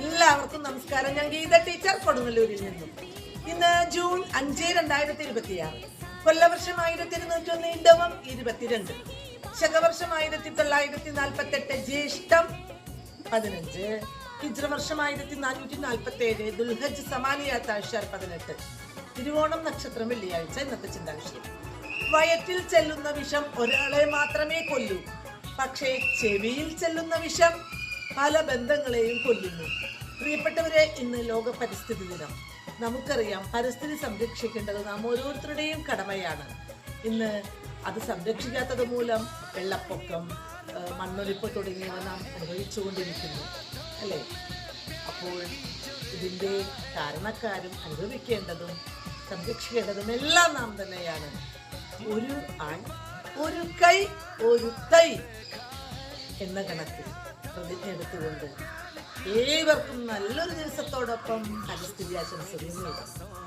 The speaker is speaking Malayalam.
എല്ലാവർക്കും നമസ്കാരം. ഞാൻ ഗീത ടീച്ചർ, കൊടുങ്ങല്ലൂരിൽ നിന്നും. ഇന്ന് ജൂൺ 5, 2026. കൊല്ലവർഷം 1201, ഇടവം 22, ശകവർഷം 1948, ജ്യേഷ്ഠം 15, ഹിജ്റവർഷം 1447, ദുൽഹജ് സമാനിയാത്ത് ആഴ്ച 18, തിരുവോണം നക്ഷത്രം വെള്ളിയാഴ്ച. ഇന്നത്തെ ചിന്താവിഷയം: വയറ്റിൽ ചെല്ലുന്ന വിഷം ഒരാളെ മാത്രമേ കൊല്ലൂ, പക്ഷേ ചെവിയിൽ ചെല്ലുന്ന വിഷം പല ബന്ധങ്ങളെയും കൊല്ലുന്നു. പ്രിയപ്പെട്ടവരെ, ഇന്ന് ലോക പരിസ്ഥിതി ദിനം. നമുക്കറിയാം, പരിസ്ഥിതി സംരക്ഷിക്കേണ്ടത് നാം ഓരോരുത്തരുടെയും കടമയാണ്. ഇന്ന് അത് സംരക്ഷിക്കാത്തത് മൂലം വെള്ളപ്പൊക്കം, മണ്ണൊലിപ്പ് തുടങ്ങിയവ നാം അനുഭവിച്ചുകൊണ്ടിരിക്കുന്നു, അല്ലേ? അപ്പോൾ ഇതിൻ്റെ കാരണക്കാരും അനുഭവിക്കേണ്ടതും സംരക്ഷിക്കേണ്ടതും എല്ലാം നാം തന്നെയാണ്. ഒരു ആൺ, ഒരു കൈ, ഒരു തൈ എന്ന കണക്കിൽ പ്രതിജ്ഞ എടുത്തുകൊണ്ട് ഏവർക്കും നല്ലൊരു ദിവസത്തോടൊപ്പം പരിസ്ഥിതി ആശംസകൾ നേരുന്നു.